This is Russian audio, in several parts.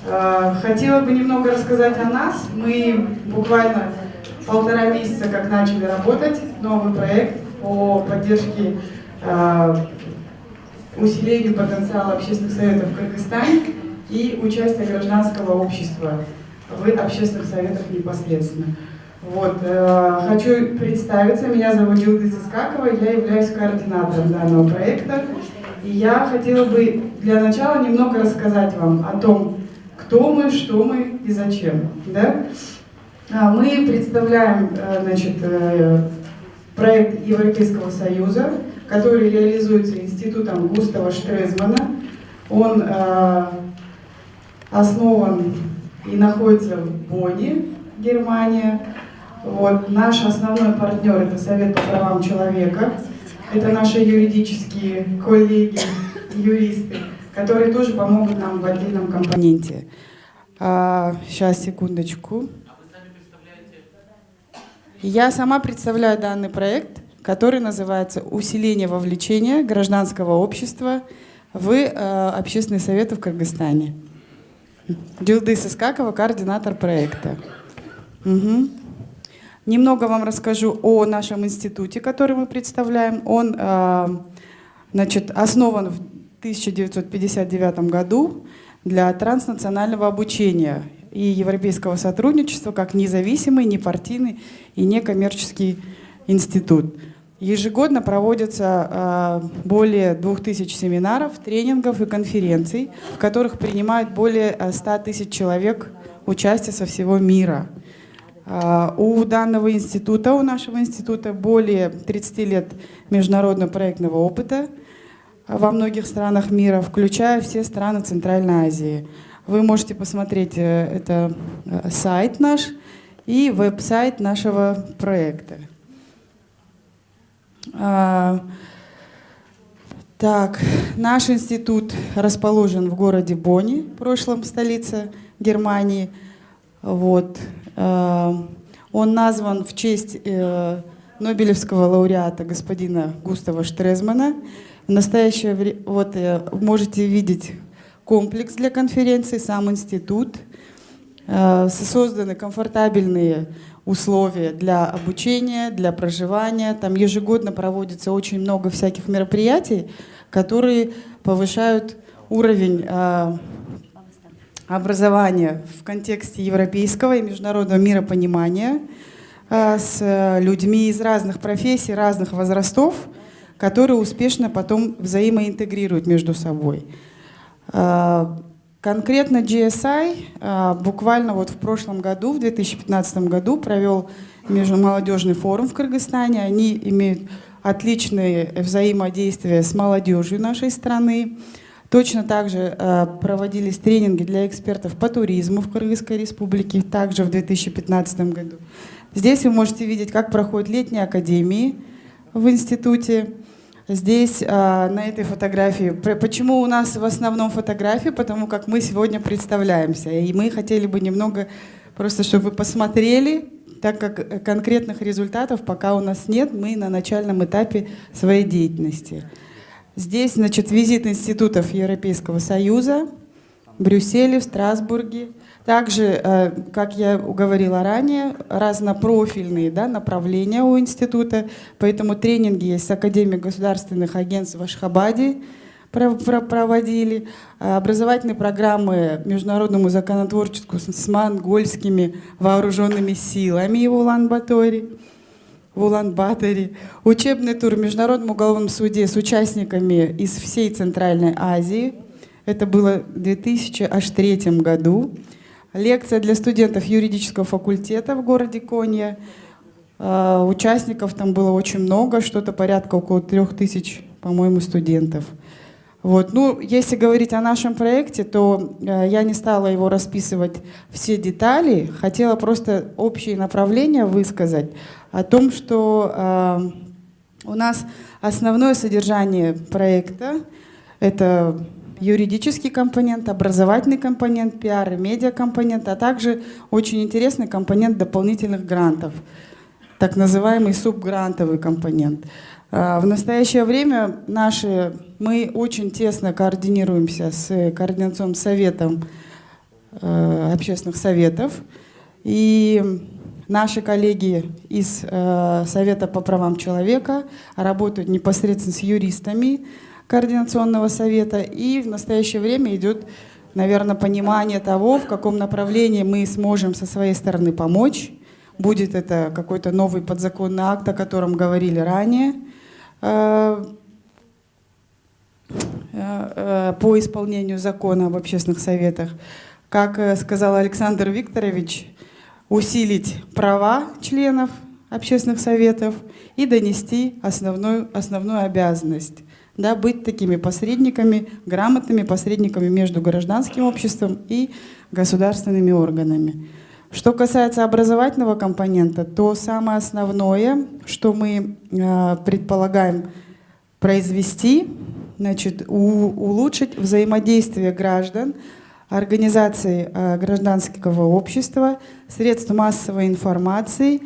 Хотела бы немного рассказать о нас. Мы буквально 1,5 месяца как начали работать. Новый проект по поддержке усилению потенциала общественных советов в Кыргызстане и участия гражданского общества в общественных советах непосредственно. Вот, хочу представиться, меня зовут Джилдыз Искакова, я являюсь координатором данного проекта. И я хотела бы для начала немного рассказать вам о том, кто мы, что мы и зачем. Да? Мы представляем, значит, проект Европейского Союза, который реализуется институтом Густава Штрезмана. Он основан и находится в Бонне, Германия. Вот. Наш основной партнер — это Совет по правам человека. Это наши юридические коллеги, юристы, которые тоже помогут нам в отдельном компоненте. Сейчас, секундочку. Я сама представляю данный проект, который называется «Усиление вовлечения гражданского общества в общественные советы в Кыргызстане». Джилдыз Искакова, координатор проекта. Угу. Немного вам расскажу о нашем институте, который мы представляем. Он, значит, основан в 1959 году для транснационального обучения и европейского сотрудничества как независимый, непартийный и некоммерческий институт. Ежегодно проводятся более 2000 семинаров, тренингов и конференций, в которых принимают более 100 тысяч человек участия со всего мира. У данного института, у нашего института, более 30 лет международного проектного опыта во многих странах мира, включая все страны Центральной Азии. Вы можете посмотреть, это сайт наш и веб-сайт нашего проекта. Так, наш институт расположен в городе Бонне, в прошлом столице Германии. Вот. Он назван в честь Нобелевского лауреата господина Густава Штрезмана. В настоящее время вот, можете видеть комплекс для конференции, сам институт. Созданы комфортабельные условия для обучения, для проживания. Там ежегодно проводится очень много всяких мероприятий, которые повышают уровень образования в контексте европейского и международного миропонимания с людьми из разных профессий, разных возрастов, которые успешно потом взаимоинтегрируют между собой. Конкретно GSI буквально вот в прошлом году, в 2015 году, провел междумолодежный форум в Кыргызстане. Они имеют отличное взаимодействие с молодежью нашей страны. Точно так же проводились тренинги для экспертов по туризму в Кыргызской республике, также в 2015 году. Здесь вы можете видеть, как проходят летние академии в институте. Здесь, на этой фотографии, почему у нас в основном фотографии? Потому как мы сегодня представляемся. И мы хотели бы немного, просто чтобы вы посмотрели, так как конкретных результатов пока у нас нет, мы на начальном этапе своей деятельности. Здесь, значит, визит институтов Европейского Союза в Брюсселе, в Страсбурге. Также, как я говорила ранее, разнопрофильные, да, направления у института. Поэтому тренинги есть с Академией государственных агентств в Ашхабаде проводили. Образовательные программы международному законотворчеству с монгольскими вооруженными силами в Улан-Баторе. Учебный тур в Международном уголовном суде с участниками из всей Центральной Азии. Это было в 2003 году. Лекция для студентов юридического факультета в городе Конья. Участников там было очень много, что-то порядка около 3000, по-моему, студентов. Вот. Ну, если говорить о нашем проекте, то я не стала его расписывать все детали, хотела просто общие направления высказать о том, что у нас основное содержание проекта — это юридический компонент, образовательный компонент, пиар и медиа компонент, а также очень интересный компонент дополнительных грантов, так называемый субгрантовый компонент. В настоящее время мы очень тесно координируемся с Координационным советом общественных советов. И наши коллеги из Совета по правам человека работают непосредственно с юристами Координационного совета. И в настоящее время идет, наверное, понимание того, в каком направлении мы сможем со своей стороны помочь. Будет это какой-то новый подзаконный акт, о котором говорили ранее, по исполнению закона об общественных советах. Как сказал Александр Викторович, усилить права членов общественных советов и донести основную обязанность. Да, быть такими посредниками, грамотными посредниками между гражданским обществом и государственными органами. Что касается образовательного компонента, то самое основное, что мы предполагаем произвести, значит, улучшить взаимодействие граждан, организаций гражданского общества, средств массовой информации,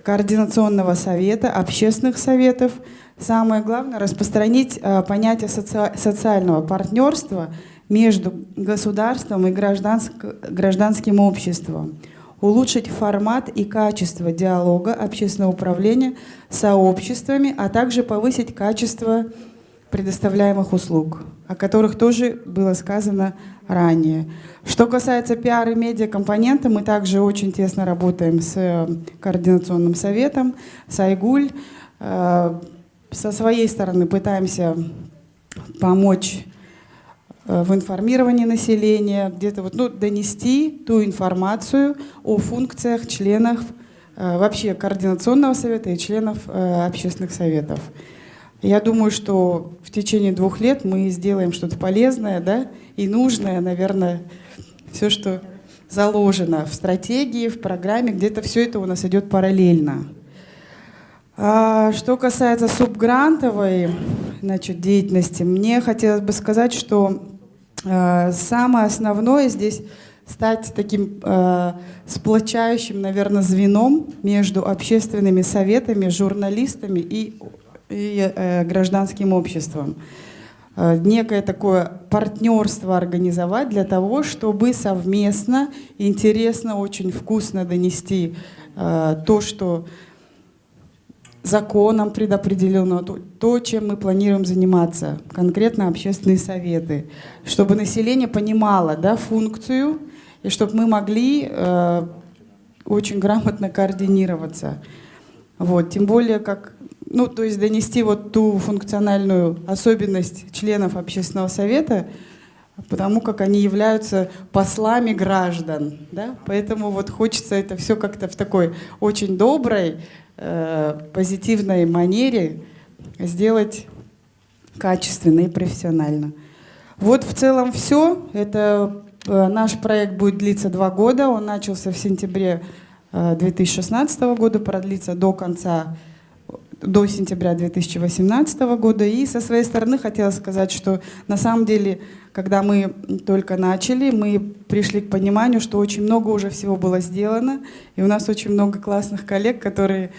координационного совета, общественных советов. Самое главное — распространить понятие социального партнерства между государством и гражданским обществом, улучшить формат и качество диалога общественного управления с сообществами, а также повысить качество предоставляемых услуг, о которых тоже было сказано ранее. Что касается пиар и медиакомпонента, мы также очень тесно работаем с Координационным советом, с Айгуль. Со своей стороны пытаемся помочь в информировании населения, где-то донести ту информацию о функциях членов вообще Координационного совета и членов общественных советов. Я думаю, что в течение 2 лет мы сделаем что-то полезное, да, и нужное, наверное, все, что заложено в стратегии, в программе, где-то все это у нас идет параллельно. Что касается субгрантовой, значит, деятельности, мне хотелось бы сказать, что самое основное здесь стать таким сплочающим, наверное, звеном между общественными советами, журналистами и гражданским обществом. Некое такое партнерство организовать для того, чтобы совместно, интересно, очень вкусно донести то, что законом предопределено, то, чем мы планируем заниматься, конкретно общественные советы, чтобы население понимало, да, функцию, и чтобы мы могли очень грамотно координироваться. Вот, тем более, то есть донести ту функциональную особенность членов общественного совета, потому как они являются послами граждан. Да? Поэтому хочется это все как-то в такой очень доброй, позитивной манере сделать качественно и профессионально. Вот в целом все. Наш проект будет длиться 2 года. Он начался в сентябре 2016 года, продлится до сентября 2018 года. И со своей стороны хотела сказать, что на самом деле, когда мы только начали, мы пришли к пониманию, что очень много уже всего было сделано, и у нас очень много классных коллег, которые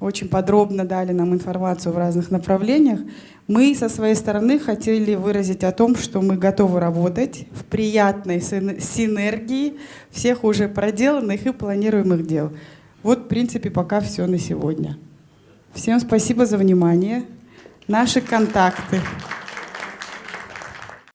очень подробно дали нам информацию в разных направлениях. Мы со своей стороны хотели выразить о том, что мы готовы работать в приятной синергии всех уже проделанных и планируемых дел. Вот, в принципе, пока все на сегодня. Всем спасибо за внимание. Наши контакты.